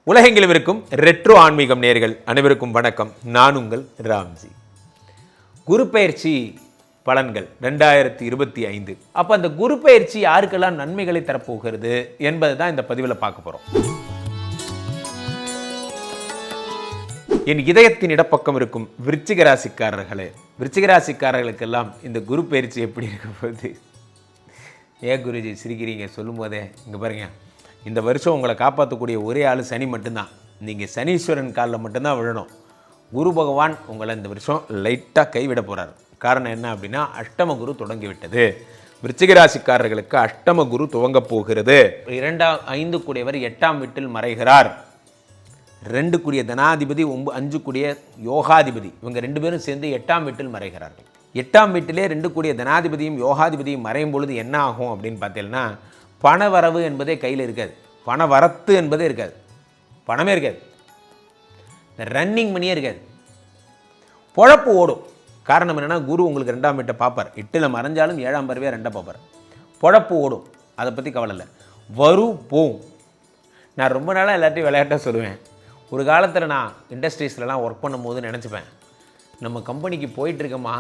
உலகெங்கிலும் இருக்கும் ரெட்ரோ ஆன்மீகம் நேயர்கள் அனைவருக்கும் வணக்கம். நான் உங்கள் ராம்ஜி. குரு பெயர்ச்சி பலன்கள் 2025. அப்போ அந்த குரு பெயர்ச்சி யாருக்கெல்லாம் நன்மைகளை தரப்போகிறது என்பது தான் இந்த பதிவில் பார்க்க போகிறோம். என் இதயத்தின் இடப்பக்கம் இருக்கும் விருச்சிக ராசிக்காரர்களே, விருச்சிக ராசிக்காரர்களுக்கெல்லாம் இந்த குரு பெயர்ச்சி எப்படி இருக்க போகுது? ஏன் குருஜி சிரிக்கிறீங்க சொல்லும் போதே? இங்கே பாருங்க, இந்த வருஷம் உங்களை காப்பாற்றக்கூடிய ஒரே ஆள் சனி மட்டும்தான். நீங்கள் சனீஸ்வரன் காலில் மட்டும்தான் விழணும். குரு பகவான் உங்களை இந்த வருஷம் லைட்டாக கைவிட போகிறார். காரணம் என்ன அப்படின்னா, அஷ்டம குரு தொடங்கி விட்டது. விருச்சிக ராசிக்காரர்களுக்கு அஷ்டம குரு துவங்க போகிறது. 5 கூடியவர் 8ஆம் வீட்டில் மறைகிறார். 2 கூடிய தனாதிபதி 5 கூடிய யோகாதிபதி, இவங்க 2 பேரும் சேர்ந்து 8ஆம் வீட்டில் மறைகிறார்கள். 8ஆம் வீட்டிலே 2 கூடிய தனாதிபதியும் யோகாதிபதியும் மறையும் பொழுது என்ன ஆகும் அப்படின்னு பார்த்தீங்கன்னா, பண வரவு என்பதே கையில் இருக்காது, பண வரத்து என்பதே இருக்காது, பணமே இருக்காது, ரன்னிங் மணியே இருக்காது, பொழப்பு ஓடும். காரணம் என்னென்னா, குரு உங்களுக்கு 2ஆம் வீட்டை பார்ப்பார். 8ல் மறைஞ்சாலும் 7ஆம் பார்வையாக 2 பார்ப்பார். பொழப்பு ஓடும், அதை பற்றி கவலை இல்லை. வரும் போகும். நான் ரொம்ப நாளாக எல்லாத்தையும் விளையாட்டாக சொல்லுவேன். ஒரு காலத்தில் நான் இண்டஸ்ட்ரீஸ்லலாம் ஒர்க் பண்ணும்போது நினச்சிப்பேன், நம்ம கம்பெனிக்கு போயிட்டுருக்கோமா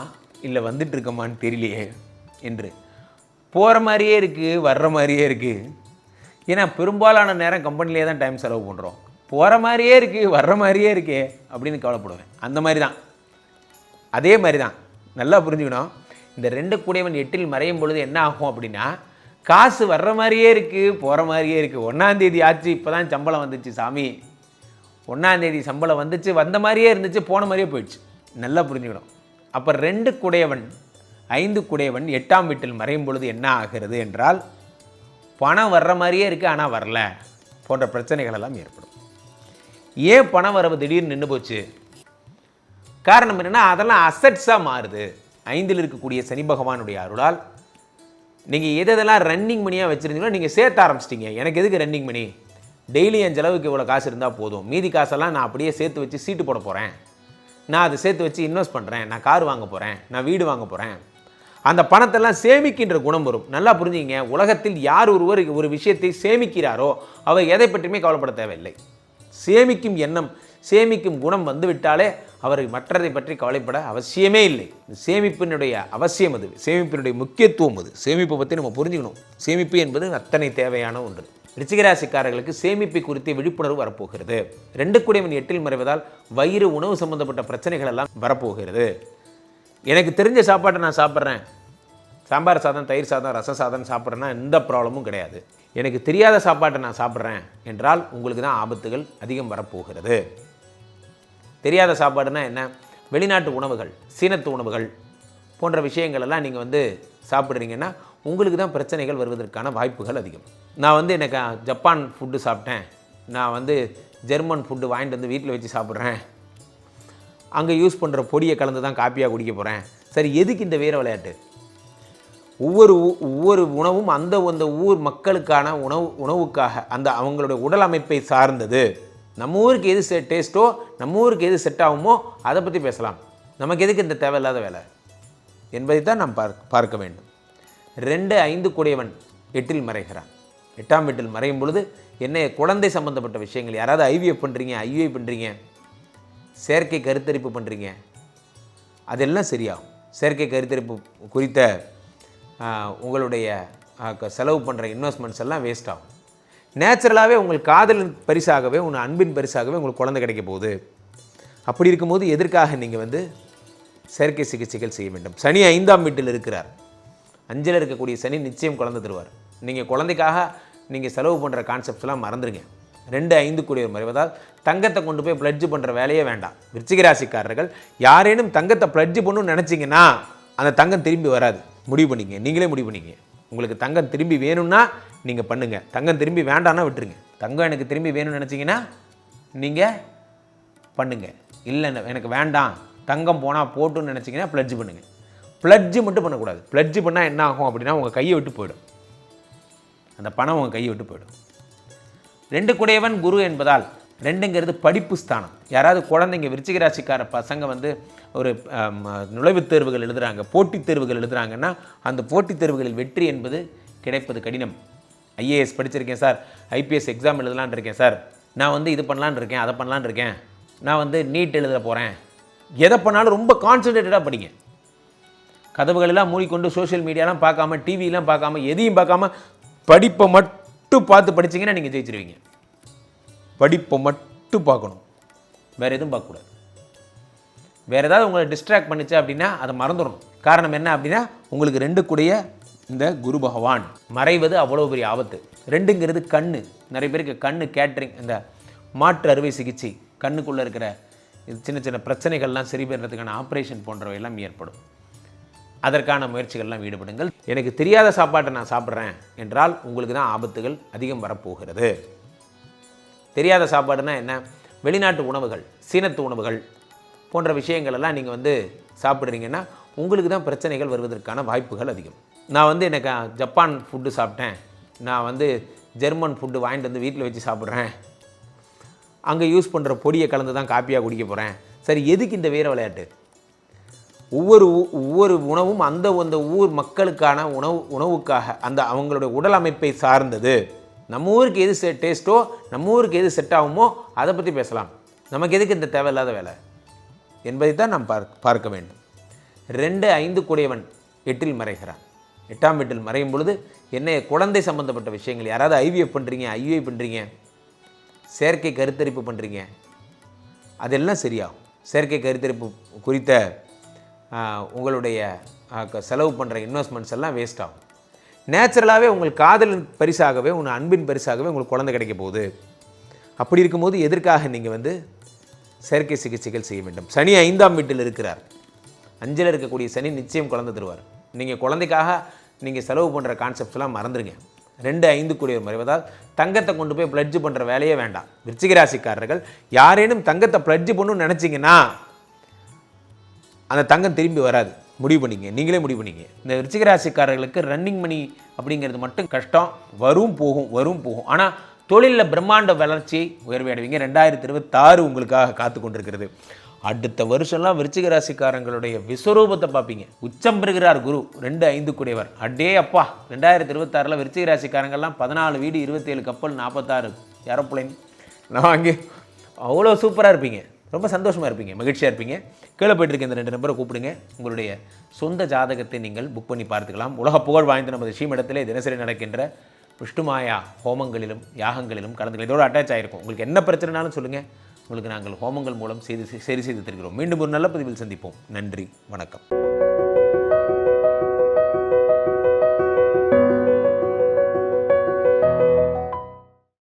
இல்லை வந்துட்டுருக்கோமான்னு தெரியலையே என்று. போகிற மாதிரியே இருக்குது, வர்ற மாதிரியே இருக்குது. ஏன்னா பெரும்பாலான நேரம் கம்பெனிலே தான் டைம் செலவு பண்ணுறோம். போகிற மாதிரியே இருக்குது, வர்ற மாதிரியே இருக்கே அப்படின்னு கவலைப்படுவேன். அந்த மாதிரி தான், அதே மாதிரி தான். நல்லா புரிஞ்சுக்கணும். இந்த 2 கூடியவன் 8இல் மறையும் பொழுது என்ன ஆகும் அப்படின்னா, காசு வர்ற மாதிரியே இருக்குது, போகிற மாதிரியே இருக்குது. 1ஆம் தேதி ஆச்சு, இப்போ தான் சம்பளம் வந்துச்சு சாமி. 1ஆம் தேதி சம்பளம் வந்துச்சு, வந்த மாதிரியே இருந்துச்சு, போன மாதிரியே போயிடுச்சு. நல்லா புரிஞ்சுக்கணும். அப்போ 2 கூடியவன் 5 கூடியவன் 8ஆம் வீட்டில் மறையும் பொழுது என்ன ஆகிறது என்றால், பணம் வர்ற மாதிரியே இருக்குது ஆனால் வரல போன்ற பிரச்சனைகள் எல்லாம் ஏற்படும். ஏன் பணம் வரவு திடீர்னு நின்று போச்சு? காரணம் என்னென்னா, அதெல்லாம் அசட்ஸாக மாறுது. 5இல் இருக்கக்கூடிய சனி பகவானுடைய அருளால் நீங்கள் எதெல்லாம் ரன்னிங் மணியாக வச்சுருந்தீங்களோ நீங்கள் சேர்த்த ஆரம்பிச்சிட்டிங்க. எனக்கு எதுக்கு ரன்னிங் மணி? டெய்லி என் செலவுக்கு இவ்வளோ காசு இருந்தால் போதும், மீதி காசெல்லாம் நான் அப்படியே சேர்த்து வச்சு சீட்டு போட போகிறேன், நான் அதை சேர்த்து வச்சு இன்வெஸ்ட் பண்ணுறேன், நான் கார் வாங்க போகிறேன், நான் வீடு வாங்க போகிறேன். அந்த பணத்தெல்லாம் சேமிக்கின்ற குணம் வரும். நல்லா புரிஞ்சுங்க, உலகத்தில் யார் ஒருவர் ஒரு விஷயத்தை சேமிக்கிறாரோ அவர் எதை பற்றியுமே கவலைப்பட தேவையில்லை. சேமிக்கும் எண்ணம், சேமிக்கும் குணம் வந்துவிட்டாலே அவர் மற்றதை பற்றி கவலைப்பட அவசியமே இல்லை. சேமிப்பினுடைய அவசியம் அது, சேமிப்பினுடைய முக்கியத்துவம் அது. சேமிப்பை பற்றி நம்ம புரிஞ்சுக்கணும். சேமிப்பு என்பது அத்தனை தேவையான ஒன்று. ரிச்சிகராசிக்காரர்களுக்கு சேமிப்பை குறித்து விழிப்புணர்வு வரப்போகிறது. 2 கூடியவன் 8இல் மறைவதால் வயிறு, உணவு சம்பந்தப்பட்ட பிரச்சனைகள் எல்லாம் வரப்போகிறது. எனக்கு தெரிஞ்ச சாப்பாட்டை நான் சாப்பிட்றேன், சாம்பார் சாதம், தயிர் சாதம், ரச சாதம் சாப்பிட்றேன்னா எந்த ப்ராப்ளமும் கிடையாது. எனக்கு தெரியாத சாப்பாட்டை நான் சாப்பிட்றேன் என்றால் உங்களுக்கு தான் ஆபத்துகள் அதிகம் வரப்போகிறது. தெரியாத சாப்பாடுனா என்ன? வெளிநாட்டு உணவுகள், சீனத்து உணவுகள் போன்ற விஷயங்கள் எல்லாம் நீங்கள் சாப்பிட்றீங்கன்னா உங்களுக்கு தான் பிரச்சனைகள் வருவதற்கான வாய்ப்புகள் அதிகம். நான் எனக்கு ஜப்பான் ஃபுட்டு சாப்பிட்டேன், நான் ஜெர்மன் ஃபுட்டு வாங்கிட்டு வந்து வீட்டில் வச்சு சாப்பிட்றேன், அங்கே யூஸ் பண்ணுற பொடியை கலந்து தான் காப்பியாக குடிக்க போகிறேன். சரி, எதுக்கு இந்த வீர விளையாட்டு? ஒவ்வொரு உணவும் அந்த ஊர் மக்களுக்கான உணவுக்காக, அந்த அவங்களுடைய உடல் அமைப்பை சார்ந்தது. நம்ம ஊருக்கு எது டேஸ்ட்டோ, நம்ம ஊருக்கு எது செட் ஆகுமோ அதை பற்றி பேசலாம். நமக்கு எதுக்கு இந்த தேவையில்லாத வேலை என்பதை தான் நாம் பார்க்க வேண்டும். 2, 5 கூடியவன் 8இல் மறைகிறான். 8ஆம் வீட்டில் மறையும் பொழுது என்ன, குழந்தை சம்பந்தப்பட்ட விஷயங்கள், யாராவது ஐவிஎஃப் பண்ணுறீங்க, ஐயுஐ பண்ணுறீங்க, செயற்கை கருத்தரிப்பு பண்ணுறீங்க, அதெல்லாம் சரியாகும். செயற்கை கருத்தரிப்பு குறித்த உங்களுடைய செலவு பண்ணுற இன்வெஸ்ட்மெண்ட்ஸ் எல்லாம் வேஸ்ட் ஆகும். நேச்சுரலாகவே உங்கள் காதலின் பரிசாகவே, உங்கள் அன்பின் பரிசாகவே உங்களுக்கு குழந்தை கிடைக்க போகுது. அப்படி இருக்கும்போது எதற்காக நீங்கள் செயற்கை சிகிச்சைகள் செய்ய வேண்டும்? சனி 5ஆம் வீட்டில் இருக்கிறார். 5இல் இருக்கக்கூடிய சனி நிச்சயம் குழந்தை தருவார். நீங்கள் குழந்தைக்காக நீங்கள் செலவு பண்ணுற கான்செப்ட்ஸ்லாம் மறந்துடுங்க. 2, 5 கூடியவர் மறைவதால் தங்கத்தை கொண்டு போய் பிளட்ஜ் பண்ணுற வேலையே வேண்டாம். விருச்சிக ராசிக்காரர்கள் யாரேனும் தங்கத்தை பிளட்ஜ் பண்ணணும்னு நினச்சிங்கன்னா அந்த தங்கம் திரும்பி வராது. முடிவு பண்ணிங்க, நீங்களே முடிவு பண்ணிங்க. உங்களுக்கு தங்கம் திரும்பி வேணும்னா நீங்கள் பண்ணுங்கள், தங்கம் திரும்பி வேண்டான்னா விட்டுருங்க. தங்கம் எனக்கு திரும்பி வேணும்னு நினச்சிங்கன்னா நீங்கள் பண்ணுங்கள். இல்லை எனக்கு வேண்டாம், தங்கம் போனால் போட்டுன்னு நினச்சிங்கன்னா பிளட்ஜ் பண்ணுங்கள். பிளட்ஜு மட்டும் பண்ணக்கூடாது. பிளட்ஜ் பண்ணால் என்ன ஆகும் அப்படின்னா, உங்கள் கையை விட்டு போயிடும், அந்த பணம் உங்கள் கையை விட்டு போயிடும். 2 கூடியவன் குரு என்பதால் 2ங்கிறது படிப்பு ஸ்தானம். யாராவது குழந்தைங்க, விருச்சிக ராசிக்கார பசங்க ஒரு நுழைவுத் தேர்வுகள் எழுதுகிறாங்க, போட்டித் தேர்வுகள் எழுதுகிறாங்கன்னா அந்த போட்டித் தேர்வுகளில் வெற்றி என்பது கிடைப்பது கடினம். ஐஏஎஸ் படிச்சிருக்கேன் சார், ஐபிஎஸ் எக்ஸாம் எழுதலான் இருக்கேன் சார், நான் வந்து இது பண்ணலான்னு இருக்கேன், அதை பண்ணலான்னு இருக்கேன், நான் வந்து நீட் எழுத போகிறேன், எதை பண்ணாலும் ரொம்ப கான்சன்ட்ரேட்டடாக படிங்க. கதவுகளெல்லாம் மூடிக்கொண்டு சோஷியல் மீடியாலாம் பார்க்காம, டிவிலாம் பார்க்காம, எதையும் பார்க்காம படிப்பை மட்டும் பார்த்து படிச்சிங்கன்னா நீங்கள் ஜெயிச்சிருவீங்க. படிப்பை மட்டும் பார்க்கணும், வேறு எதுவும் பார்க்கக்கூடாது. வேறு ஏதாவது உங்களை டிஸ்ட்ராக்ட் பண்ணிச்சு அப்படின்னா அதை மறந்துடணும். காரணம் என்ன அப்படின்னா உங்களுக்கு 2 கூடிய இந்த குரு பகவான் மறைவது அவ்வளோ பெரிய ஆபத்து. 2ங்கிறது கண்ணு. நிறைய பேருக்கு கண்ணு கேட்ரிங், இந்த மாற்று அறுவை சிகிச்சை, கண்ணுக்குள்ளே இருக்கிற சின்ன சின்ன பிரச்சனைகள்லாம் சரி பண்ணுறதுக்கான ஆப்ரேஷன் போன்றவை எல்லாம் ஏற்படும். அதற்கான முயற்சிகள்லாம் ஈடுபடுங்கள். எனக்கு தெரியாத சாப்பாட்டை நான் சாப்பிட்றேன் என்றால் உங்களுக்கு தான் ஆபத்துகள் அதிகம் வரப்போகிறது. தெரியாத சாப்பாடுனா என்ன? வெளிநாட்டு உணவுகள், சீனத்து உணவுகள் போன்ற விஷயங்கள் எல்லாம் நீங்கள் வந்து சாப்பிட்றீங்கன்னா உங்களுக்கு தான் பிரச்சனைகள் வருவதற்கான வாய்ப்புகள் அதிகம். நான் வந்து எனக்கு ஜப்பான் ஃபுட்டு சாப்பிட்டேன், நான் வந்து ஜெர்மன் ஃபுட்டு வாங்கிட்டு வந்து வீட்டில் வச்சு சாப்பிட்றேன், அங்கே யூஸ் பண்ணுற பொடியை கலந்து தான் காப்பியாக குடிக்க போகிறேன். சரி, எதுக்கு இந்த வீர விளையாட்டு? ஒவ்வொரு உணவும் அந்த ஊர் மக்களுக்கான உணவுக்காக, அந்த அவங்களுடைய உடல் அமைப்பை சார்ந்தது. நம்ம ஊருக்கு எது டேஸ்ட்டோ, நம்ம ஊருக்கு எது செட் ஆகுமோ அதை பற்றி பேசலாம். நமக்கு எதுக்கு இந்த தேவையில்லாத வேலை என்பதை தான் நாம் பார்க்க வேண்டும். 2 5 கூடியவன் 8இல் மறைகிறான். 8ஆம் வீட்டில் மறையும் பொழுது என்ன, குழந்தை சம்பந்தப்பட்ட விஷயங்கள், யாராவது ஐவிஎஃப் பண்ணுறீங்க, ஐயுஐ பண்ணுறீங்க, செயற்கை கருத்தரிப்பு பண்ணுறீங்க, அதெல்லாம் சரியாகும். செயற்கை கருத்தரிப்பு குறித்த உங்களுடைய செலவு பண்ணுற இன்வெஸ்ட்மெண்ட்ஸ் எல்லாம் வேஸ்ட் ஆகும். நேச்சுரலாகவே உங்கள் காதலின் பரிசாகவே, உங்கள் அன்பின் பரிசாகவே உங்களுக்கு குழந்தை கிடைக்க போகுது. அப்படி இருக்கும்போது எதற்காக நீங்கள் வந்து செயற்கை சிகிச்சைகள் செய்ய வேண்டும்? சனி 5ஆம் வீட்டில் இருக்கிறார். 5ல் இருக்கக்கூடிய சனி நிச்சயம் குழந்தை தருவார். நீங்கள் குழந்தைக்காக நீங்கள் செலவு பண்ணுற கான்செப்ட்ஸ்லாம் மறந்துடுங்க. 2 5 கூடியவர் மறைவதால் தங்கத்தை கொண்டு போய் பிளட்ஜ் பண்ணுற வேலையே வேண்டாம். விருச்சிக ராசிக்காரர்கள் யாரேனும் தங்கத்தை பிளட்ஜ் பண்ணணும்னு நினச்சிங்கன்னா அந்த தங்கம் திரும்பி வராது. முடிவு பண்ணிங்க, நீங்களே முடிவு பண்ணிங்க. இந்த விருச்சிக ராசிக்காரர்களுக்கு ரன்னிங் மணி அப்படிங்கிறது மட்டும் கஷ்டம். வரும் போகும். ஆனால் தொழிலில் பிரம்மாண்ட வளர்ச்சியை உயர்வை அடைவீங்க. 2026 உங்களுக்காக காத்து கொண்டிருக்கிறது. அடுத்த வருஷம்லாம் விருச்சிக ராசிக்காரங்களுடைய விஸ்வரூபத்தை பார்ப்பீங்க. உச்சம் பெறுகிறார் குரு, 2 5 கூடியவர். அடே அப்பா, 2026 விருச்சிக ராசிக்காரங்கள்லாம் 14 வீடு, 27 கப்பல், 46 ஏரோப்ளைன் நான் வாங்கி அவ்வளோ சூப்பராக இருப்பீங்க. ரொம்ப சந்தோஷமாக இருப்பீங்க, மகிழ்ச்சியாக இருப்பீங்க. கீழே போய்ட்டு இருக்க இந்த 2 நம்பரை கூப்பிடுங்க. உங்களுடைய சொந்த ஜாதகத்தை நீங்கள் புக் பண்ணி பார்த்துக்கலாம். உலக புகழ் வாய்ந்த நமது ஸ்ரீமடத்திலே தினசரி நடக்கின்ற விஷ்ணுமாயா ஹோமங்களிலும் யாகங்களிலும் கலந்து இதோடு அட்டாச் ஆகிருக்கும். உங்களுக்கு என்ன பிரச்சனைனாலும் சொல்லுங்கள், உங்களுக்கு நாங்கள் ஹோமங்கள் மூலம் சரி செய்து தருகிறோம். மீண்டும் ஒரு நல்ல பதிவில் சந்திப்போம். நன்றி, வணக்கம்.